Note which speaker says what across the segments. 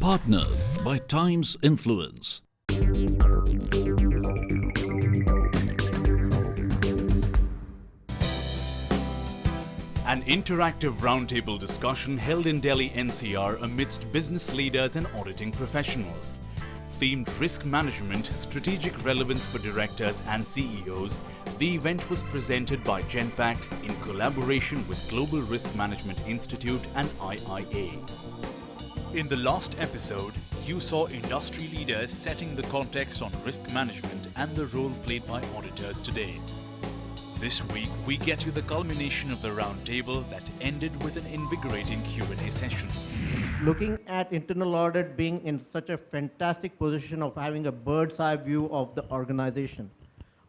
Speaker 1: Partnered by Times Influence.
Speaker 2: An interactive roundtable discussion held in Delhi NCR amidst business leaders and auditing professionals. Themed risk management, strategic relevance for directors and CEOs, the event was presented by Genpact in collaboration with Global Risk Management Institute and IIA. In the last episode, you saw industry leaders setting the context on risk management and the role played by auditors today. This week, we get you the culmination of the roundtable that ended with an invigorating Q&A session.
Speaker 3: Looking at internal audit being in such a fantastic position of having a bird's eye view of the organization,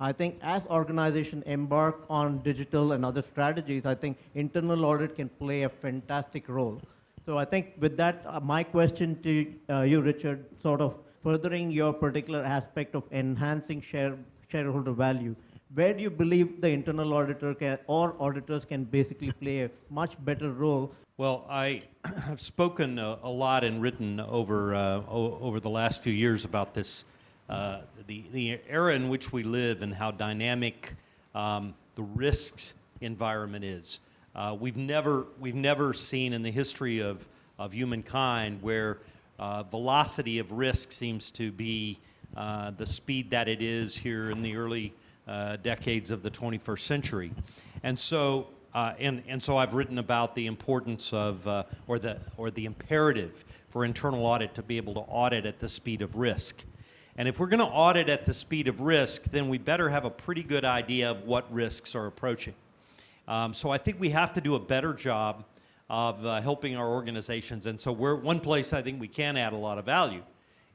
Speaker 3: I think as organizations embark on digital and other strategies, I think internal audit can play a fantastic role. So I think with that, my question to you, Richard, sort of furthering your particular aspect of enhancing shareholder value, where do you believe the internal auditor or auditors can basically play a much better role?
Speaker 4: Well, I have spoken a lot and written over the last few years about this, the era in which we live and how dynamic the risks environment is. We've never seen in the history of humankind where velocity of risk seems to be the speed that it is here in the early decades of the 21st century. And so I've written about the importance of or the imperative for internal audit to be able to audit at the speed of risk. And if we're going to audit at the speed of risk, then we better have a pretty good idea of what risks are approaching. So I think we have to do a better job of helping our organizations. And so one place I think we can add a lot of value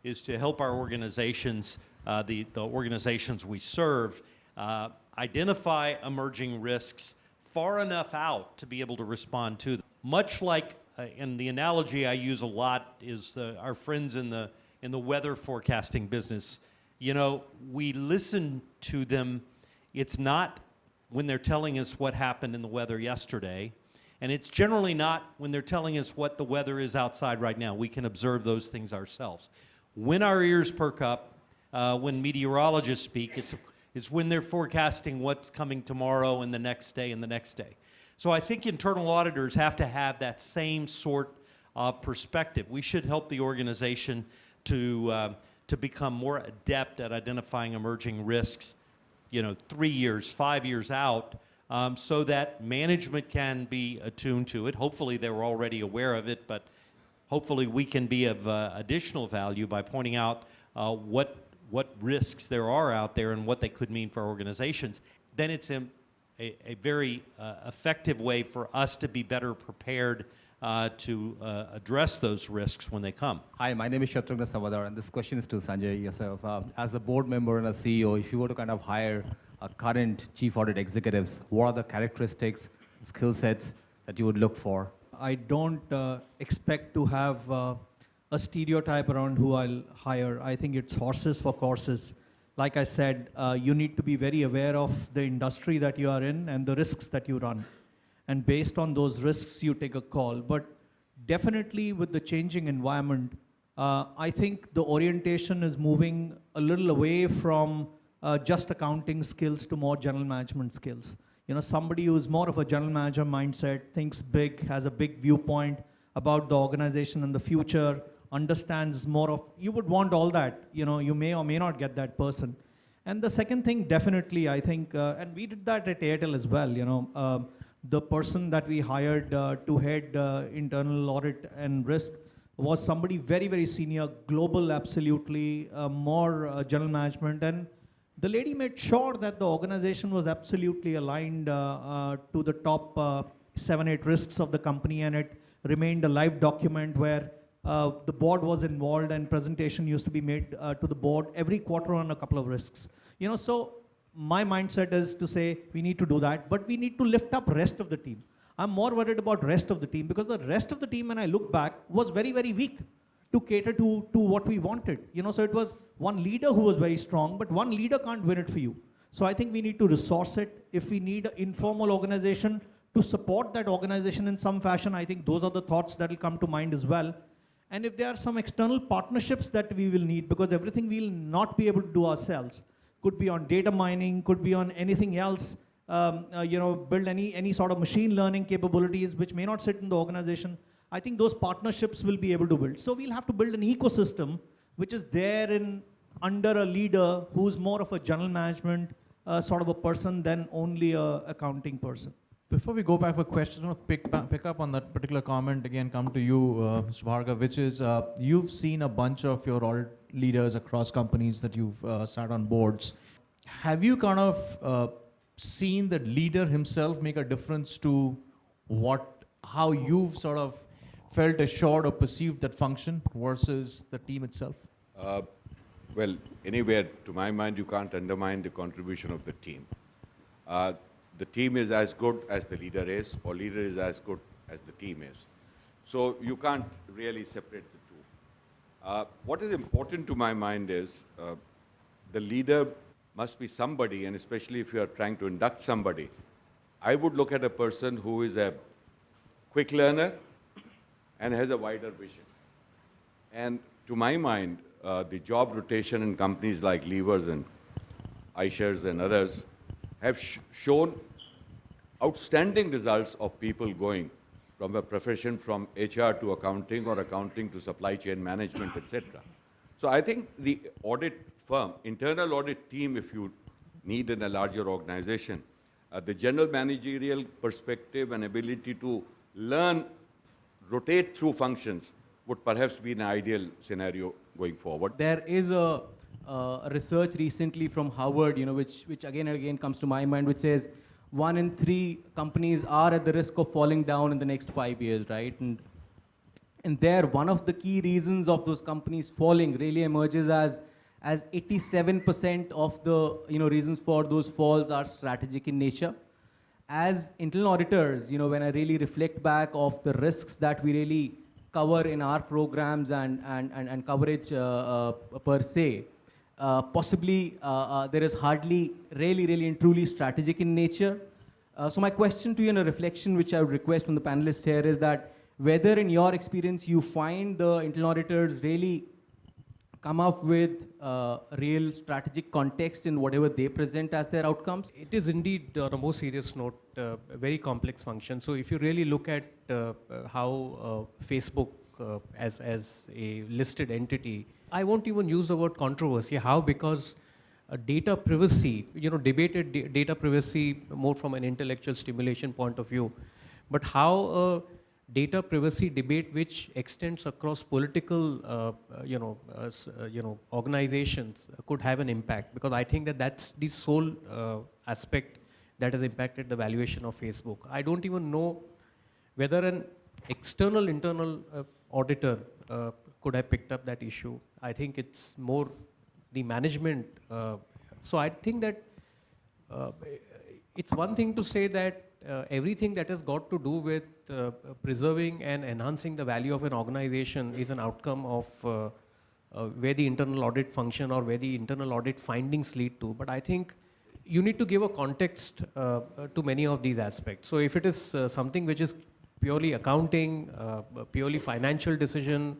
Speaker 4: is to help our organizations, the organizations we serve, identify emerging risks far enough out to be able to respond to them. Much like, and the analogy I use a lot is our friends in the weather forecasting business. You know, we listen to them. It's not when they're telling us what happened in the weather yesterday, and it's generally not when they're telling us what the weather is outside right now. We can observe those things ourselves. When our ears perk up, when meteorologists speak, it's when they're forecasting what's coming tomorrow and the next day and the next day. So I think internal auditors have to have that same sort of perspective. We should help the organization to become more adept at identifying emerging risks, 3 years, 5 years out, so that management can be attuned to it. Hopefully they're already aware of it, but hopefully we can be of additional value by pointing out what risks there are out there and what they could mean for organizations. Then it's a very effective way for us to be better prepared to address those risks when they come.
Speaker 5: Hi, my name is Shatrugna Samadar, and this question is to Sanjay, yourself. As a board member and a CEO, if you were to kind of hire a current chief audit executives, what are the characteristics, skill sets that you would look for?
Speaker 6: I don't expect to have a stereotype around who I'll hire. I think it's horses for courses. Like I said, you need to be very aware of the industry that you are in and the risks that you run. And based on those risks, you take a call. But definitely with the changing environment, I think the orientation is moving a little away from just accounting skills to more general management skills. Somebody who's more of a general manager mindset, thinks big, has a big viewpoint about the organization and the future, understands more of, you would want all that. You may or may not get that person. And the second thing, definitely, I think, and we did that at Airtel as well, the person that we hired to head internal audit and risk was somebody very, very senior, global, absolutely, more general management. And the lady made sure that the organization was absolutely aligned to the top 7-8 risks of the company, and it remained a live document where the board was involved and presentation used to be made to the board every quarter on a couple of risks. So my mindset is to say we need to do that, but we need to lift up rest of the team. I'm more worried about rest of the team because the rest of the team, when I look back, was very, very weak to cater to what we wanted. So it was one leader who was very strong, but one leader can't win it for you. So I think we need to resource it. If we need an informal organization to support that organization in some fashion, I think those are the thoughts that will come to mind as well. And if there are some external partnerships that we will need, because everything we'll not be able to do ourselves, could be on data mining, could be on anything else, build any sort of machine learning capabilities which may not sit in the organization. I think those partnerships will be able to build. So we'll have to build an ecosystem which is there under a leader who's more of a general management sort of a person than only a accounting person.
Speaker 7: Before we go back for questions, I want to pick up on that particular comment again, come to you, Mr. Bhargava, which is you've seen a bunch of your audit leaders across companies that you've sat on boards. Have you kind of seen the leader himself make a difference to how you've sort of felt assured or perceived that function versus the team itself?
Speaker 8: Well, anywhere, to my mind, you can't undermine the contribution of the team. The team is as good as the leader is, or leader is as good as the team is. So you can't really separate the two. What is important to my mind is the leader must be somebody, and especially if you are trying to induct somebody, I would look at a person who is a quick learner and has a wider vision. And to my mind, the job rotation in companies like Levers and iShares and others have shown outstanding results of people going from a profession from HR to accounting or accounting to supply chain management, etc. So I think the audit firm, internal audit team, if you need in a larger organization, the general managerial perspective and ability to learn, rotate through functions would perhaps be an ideal scenario going forward.
Speaker 9: There is a research recently from Harvard, which again and again comes to my mind, which says 1 in 3 companies are at the risk of falling down in the next 5 years, right? And there, one of the key reasons of those companies falling really emerges as 87% of the reasons for those falls are strategic in nature. As internal auditors, when I really reflect back of the risks that we really cover in our programs and coverage per se, possibly there is hardly really and truly strategic in nature. So my question to you and a reflection which I would request from the panelists here is that whether in your experience you find the internal auditors really come up with real strategic context in whatever they present as their outcomes?
Speaker 10: It is indeed, on a more serious note, a very complex function. So if you really look at how Facebook as a listed entity, I won't even use the word controversy. How? Because data privacy, debated data privacy more from an intellectual stimulation point of view, but how data privacy debate which extends across political organizations could have an impact, because I think that's the sole aspect that has impacted the valuation of Facebook. I don't even know whether an external internal auditor could have picked up that issue. I think it's more the management. So I think that it's one thing to say that everything that has got to do with preserving and enhancing the value of an organization is an outcome of where the internal audit function or where the internal audit findings lead to. But I think you need to give a context to many of these aspects. So if it is something which is purely accounting, purely financial decision,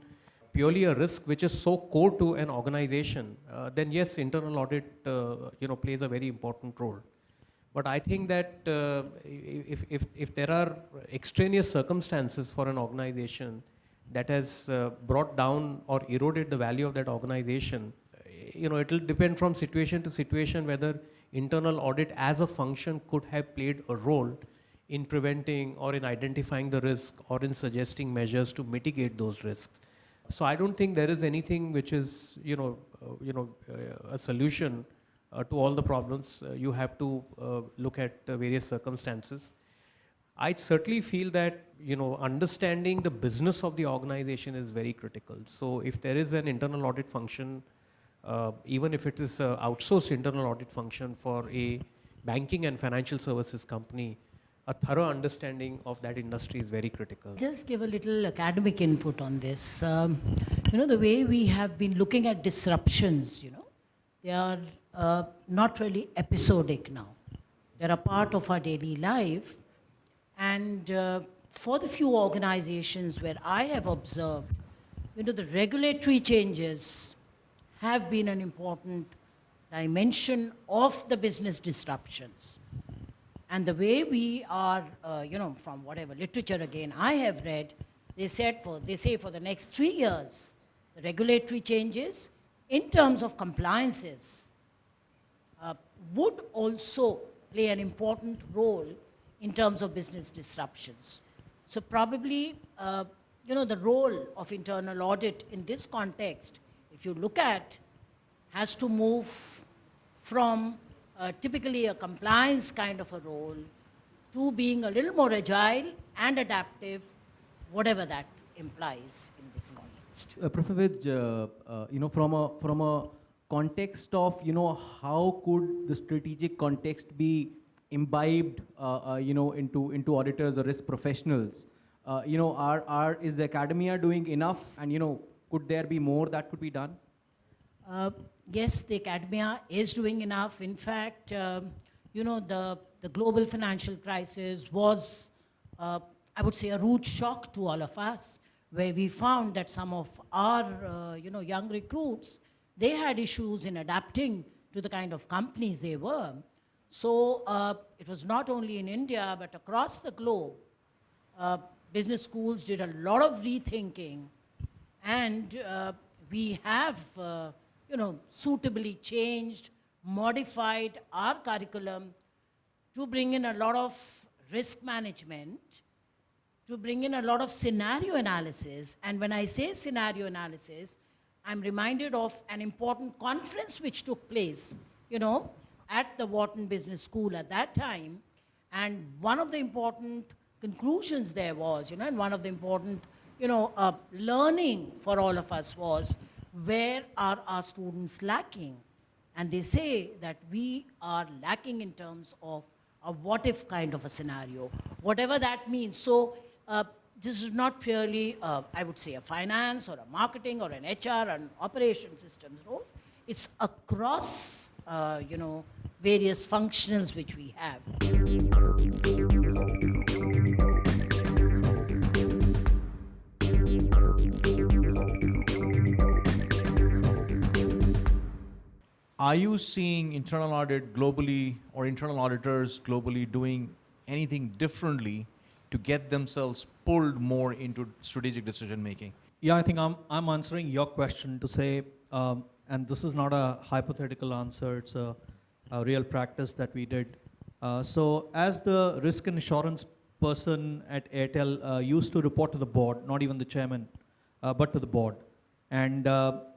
Speaker 10: purely a risk which is so core to an organization, then yes, internal audit plays a very important role. But I think that if there are extraneous circumstances for an organization that has brought down or eroded the value of that organization, it will depend from situation to situation whether internal audit as a function could have played a role in preventing or in identifying the risk or in suggesting measures to mitigate those risks. So I don't think there is anything which is, a solution to all the problems. You have to look at various circumstances. I certainly feel that, understanding the business of the organization is very critical. So if there is an internal audit function, even if it is an outsourced internal audit function for a banking and financial services company, a thorough understanding of that industry is very critical.
Speaker 11: Just give a little academic input on this. The way we have been looking at disruptions, They are not really episodic now. They're a part of our daily life. And for the few organizations where I have observed, the regulatory changes have been an important dimension of the business disruptions. And the way we are, from whatever literature again I have read, they say for the next 3 years, the regulatory changes in terms of compliances would also play an important role in terms of business disruptions. So probably, the role of internal audit in this context, if you look at, has to move from typically a compliance kind of a role to being a little more agile and adaptive, whatever that implies in this context.
Speaker 9: Professor, from a context of, how could the strategic context be imbibed, into auditors or risk professionals? Is the academia doing enough? And, could there be more that could be done?
Speaker 11: Yes, the academia is doing enough. In fact, the global financial crisis was, I would say, a rude shock to all of us, where we found that some of our, young recruits, they had issues in adapting to the kind of companies they were. So it was not only in India, but across the globe, business schools did a lot of rethinking, and we have, suitably changed, modified our curriculum to bring in a lot of risk management, to bring in a lot of scenario analysis. And when I say scenario analysis, I'm reminded of an important conference which took place, at the Wharton Business School at that time. And one of the important conclusions there was, and one of the important, learning for all of us was, where are our students lacking? And they say that we are lacking in terms of a what-if kind of a scenario, whatever that means. So this is not purely, I would say, a finance or a marketing or an HR and operation systems role. It's across, various functionals which we have.
Speaker 7: Are you seeing internal audit globally or internal auditors globally doing anything differently to get themselves pulled more into strategic decision making?
Speaker 6: Yeah, I think I'm answering your question to say, and this is not a hypothetical answer, it's a real practice that we did. So as the risk and assurance person at Airtel used to report to the board, not even the chairman, but to the board. And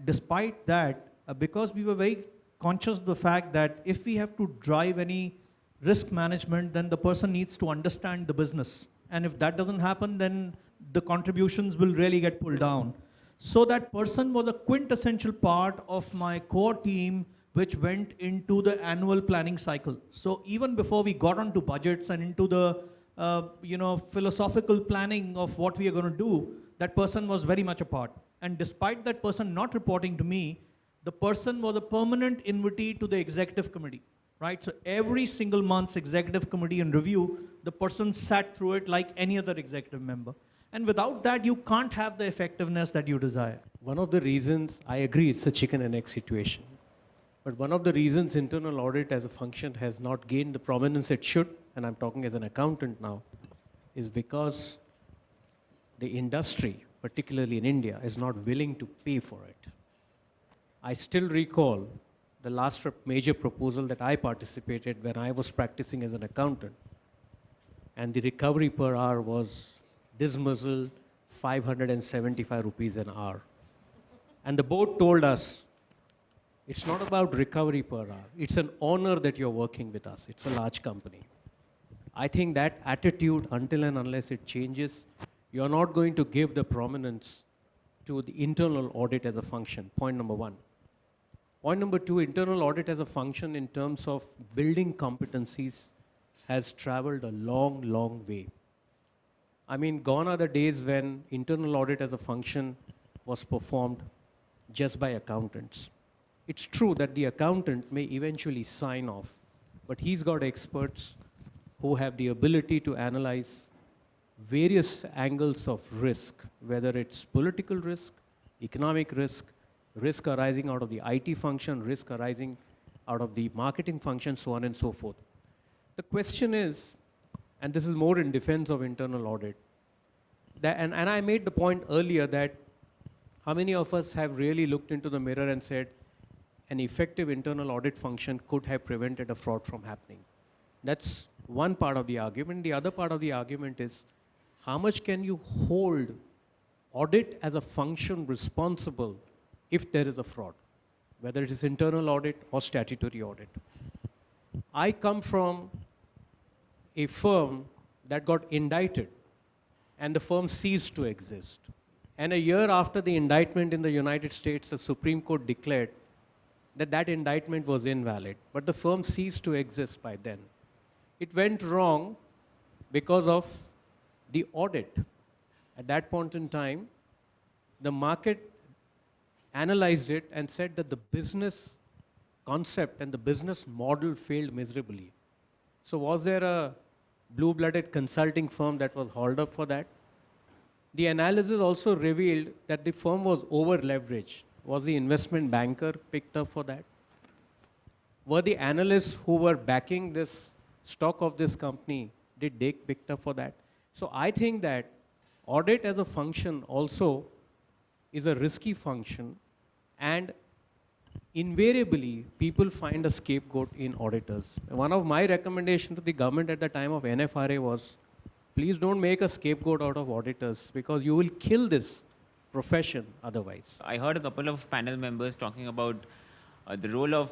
Speaker 6: despite that, because we were very conscious of the fact that if we have to drive any risk management, then the person needs to understand the business. And if that doesn't happen, then the contributions will really get pulled down. So that person was a quintessential part of my core team, which went into the annual planning cycle. So even before we got onto budgets and into the philosophical planning of what we are going to do, that person was very much a part. And despite that person not reporting to me, the person was a permanent invitee to the executive committee, right? So every single month's executive committee and review, the person sat through it like any other executive member. And without that, you can't have the effectiveness that you desire.
Speaker 10: One of the reasons, I agree, it's a chicken and egg situation. But one of the reasons internal audit as a function has not gained the prominence it should, and I'm talking as an accountant now, is because the industry, particularly in India, is not willing to pay for it. I still recall the last major proposal that I participated when I was practicing as an accountant, and the recovery per hour was dismal 575 rupees an hour. And the board told us, it's not about recovery per hour. It's an honor that you're working with us. It's a large company. I think that attitude, until and unless it changes, you're not going to give the prominence to the internal audit as a function, point number one. Point number two, internal audit as a function in terms of building competencies has traveled a long, long way. I mean, gone are the days when internal audit as a function was performed just by accountants. it's true that the accountant may eventually sign off, but he's got experts who have the ability to analyze various angles of risk, whether it's political risk, economic risk, risk arising out of the IT function, risk arising out of the marketing function, so on and so forth. The question is, and this is more in defense of internal audit, that, and I made the point earlier that how many of us have really looked into the mirror and said an effective internal audit function could have prevented a fraud from happening? That's one part of the argument. The other part of the argument is how much can you hold audit as a function responsible if there is a fraud, whether it is internal audit or statutory audit. I come from a firm that got indicted and the firm ceased to exist. And a year after the indictment in the United States, the Supreme Court declared that that indictment was invalid, but the firm ceased to exist by then. It went wrong because of the audit. At that point in time, the market analyzed it and said that the business concept and the business model failed miserably. So was there a blue-blooded consulting firm that was hauled up for that? The analysis also revealed that the firm was over-leveraged. Was the investment banker picked up for that? Were the analysts who were backing this stock of this company, did they picked up for that? So I think that audit as a function also is a risky function, and invariably people find a scapegoat in auditors. One of my recommendations to the government at the time of NFRA was, please don't make a scapegoat out of auditors because you will kill this profession otherwise.
Speaker 12: I heard a couple of panel members talking about the role of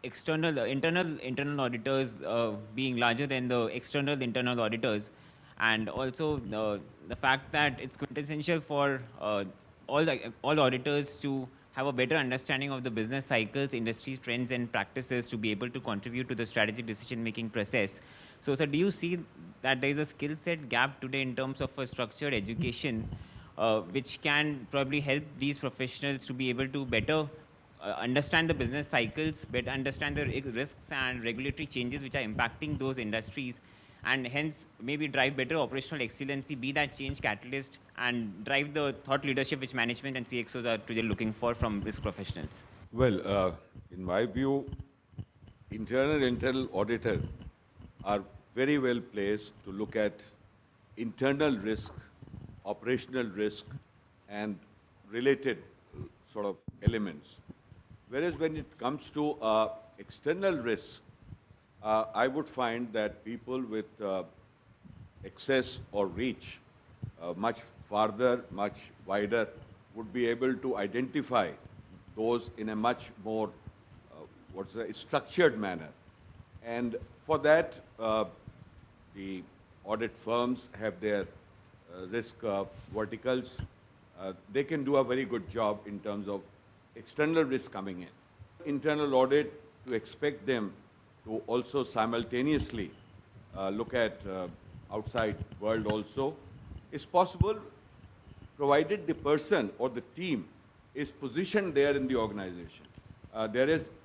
Speaker 12: internal auditors being larger than the external internal auditors, and also the fact that it's quintessential for all auditors to have a better understanding of the business cycles, industry trends and practices to be able to contribute to the strategic decision-making process. So, sir, do you see that there is a skill set gap today in terms of a structured education which can probably help these professionals to be able to better understand the business cycles, better understand the risks and regulatory changes which are impacting those industries, and hence maybe drive better operational excellency, be that change catalyst, and drive the thought leadership which management and CXOs are today looking for from risk professionals?
Speaker 8: Well, in my view, internal auditor are very well placed to look at internal risk, operational risk, and related sort of elements. Whereas when it comes to external risk, I would find that people with access or reach much farther, much wider, would be able to identify those in a much more structured manner. And for that, the audit firms have their risk verticals. They can do a very good job in terms of external risk coming in. Internal audit, to expect them to also simultaneously look at outside world also is possible, provided the person or the team is positioned there in the organization.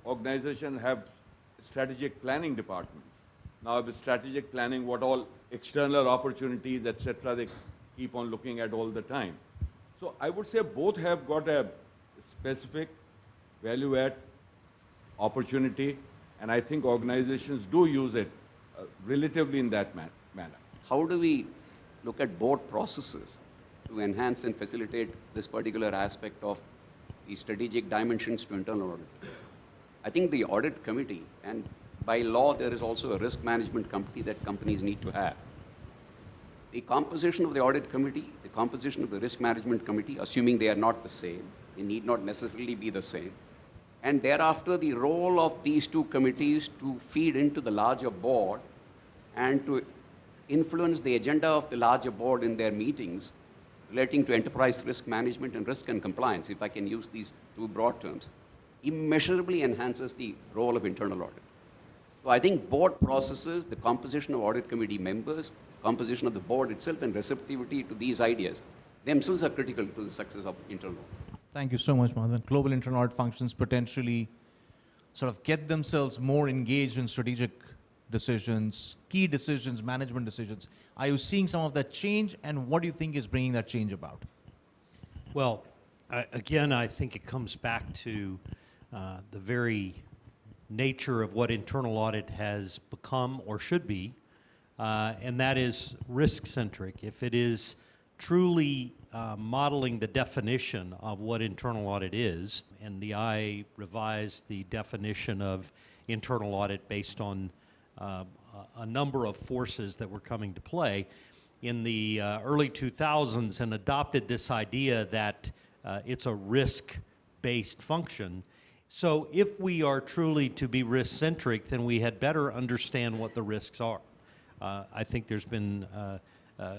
Speaker 8: Organizations have strategic planning departments. Now with strategic planning, what all external opportunities, etc., they keep on looking at all the time. So I would say both have got a specific value add opportunity, and I think organizations do use it relatively in that manner.
Speaker 13: How do we look at board processes to enhance and facilitate this particular aspect of the strategic dimensions to internal audit? I think the audit committee, and by law there is also a risk management committee that companies need to have. The composition of the audit committee, the composition of the risk management committee, assuming they are not the same, they need not necessarily be the same. And thereafter, the role of these two committees to feed into the larger board and to influence the agenda of the larger board in their meetings relating to enterprise risk management and risk and compliance, if I can use these two broad terms, immeasurably enhances the role of internal audit. So I think board processes, the composition of audit committee members, composition of the board itself, and receptivity to these ideas themselves are critical to the success of internal audit.
Speaker 7: Thank you so much, Madhan. Global internal audit functions potentially sort of get themselves more engaged in strategic decisions, key decisions, management decisions? Are you seeing some of that change, and what do you think is bringing that change about?
Speaker 4: Well, again, I think it comes back to the very nature of what internal audit has become or should be, and that is risk-centric. If it is truly modeling the definition of what internal audit is, and the IIA revised the definition of internal audit based on a number of forces that were coming to play in the early 2000s, and adopted this idea that it's a risk-based function. So if we are truly to be risk-centric, then we had better understand what the risks are. I think there's been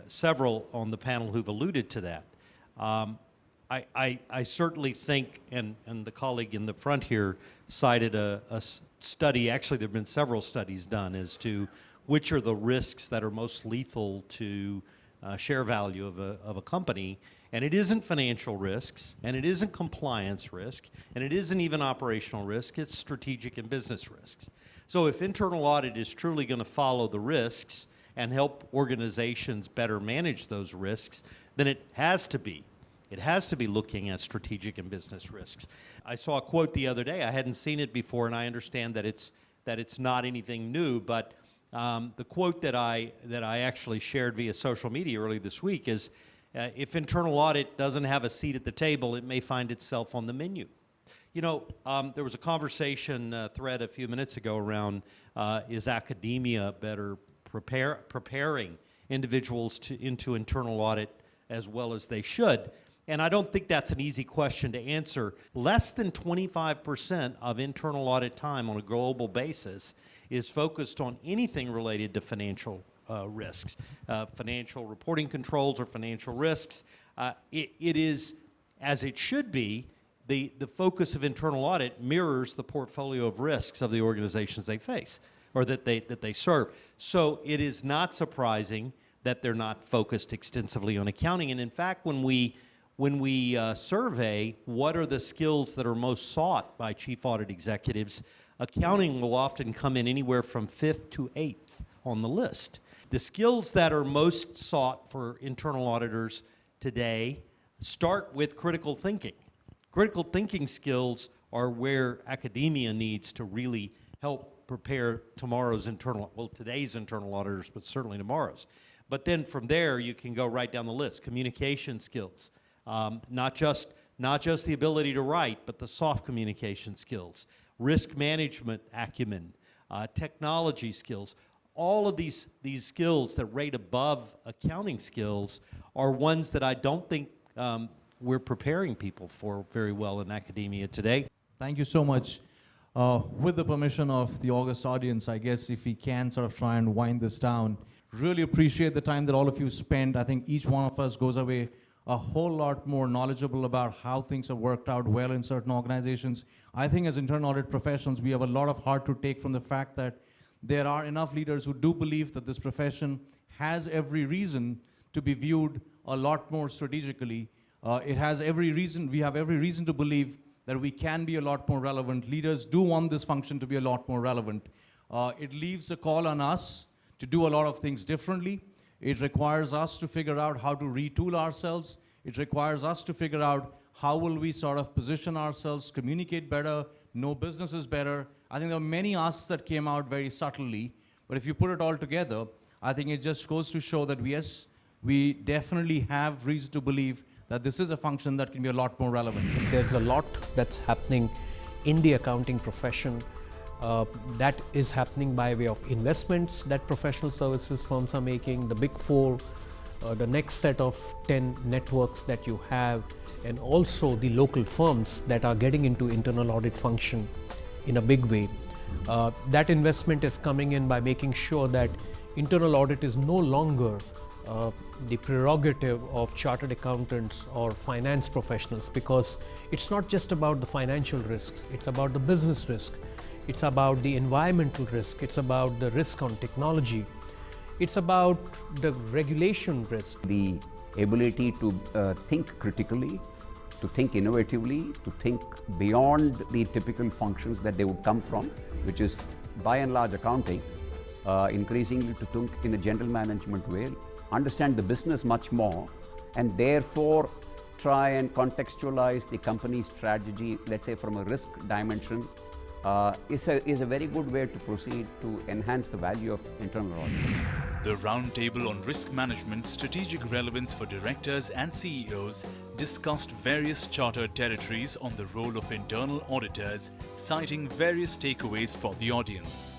Speaker 4: several on the panel who've alluded to that. I certainly think, and the colleague in the front here cited a study, actually there have been several studies done as to which are the risks that are most lethal to share value of a company. And it isn't financial risks, and it isn't compliance risk, and it isn't even operational risk, it's strategic and business risks. So if internal audit is truly going to follow the risks and help organizations better manage those risks, then it has to be looking at strategic and business risks. I saw a quote the other day, I hadn't seen it before, and I understand that it's not anything new, but the quote that I actually shared via social media early this week is, if internal audit doesn't have a seat at the table, it may find itself on the menu. You know, there was a conversation thread a few minutes ago around, is academia better preparing individuals into internal audit as well as they should? And I don't think that's an easy question to answer. Less than 25% of internal audit time on a global basis is focused on anything related to financial risks, financial reporting controls or financial risks. It is, as it should be, the focus of internal audit mirrors the portfolio of risks of the organizations they face or that they serve. So it is not surprising that they're not focused extensively on accounting. And in fact, when we survey what are the skills that are most sought by chief audit executives, accounting will often come in anywhere from 5th to 8th on the list. The skills that are most sought for internal auditors today start with critical thinking. Critical thinking skills are where academia needs to really help prepare today's internal auditors, but certainly tomorrow's. But then from there, you can go right down the list. Communication skills, not just the ability to write, but the soft communication skills, risk management acumen, technology skills. All of these skills that rate above accounting skills are ones that I don't think we're preparing people for very well in academia today.
Speaker 7: Thank you so much. With the permission of the august audience, I guess if we can sort of try and wind this down, really appreciate the time that all of you spent. I think each one of us goes away a whole lot more knowledgeable about how things have worked out well in certain organizations. I think as internal audit professionals, we have a lot of heart to take from the fact that there are enough leaders who do believe that this profession has every reason to be viewed a lot more strategically. We have every reason to believe that we can be a lot more relevant. Leaders do want this function to be a lot more relevant. It leaves a call on us to do a lot of things differently. It requires us to figure out how to retool ourselves. It requires us to figure out how will we sort of position ourselves, communicate better, know businesses better. I think there are many asks that came out very subtly, but if you put it all together, I think it just goes to show that yes, we definitely have reason to believe that this is a function that can be a lot more relevant.
Speaker 10: There's a lot that's happening in the accounting profession that is happening by way of investments that professional services firms are making, the big four, the next set of 10 networks that you have, and also the local firms that are getting into internal audit function in a big way. That investment is coming in by making sure that internal audit is no longer the prerogative of chartered accountants or finance professionals, because it's not just about the financial risks, it's about the business risk, it's about the environmental risk, it's about the risk on technology, it's about the regulation risk.
Speaker 13: The ability to think critically, to think innovatively, to think beyond the typical functions that they would come from, which is by and large accounting, increasingly to think in a general management way, understand the business much more, and therefore try and contextualize the company's strategy, let's say from a risk dimension, is a very good way to proceed to enhance the value of internal audit.
Speaker 2: The roundtable on risk management, strategic relevance for directors and CEOs discussed various chartered territories on the role of internal auditors, citing various takeaways for the audience.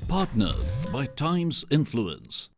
Speaker 1: Partnered by Times Influence.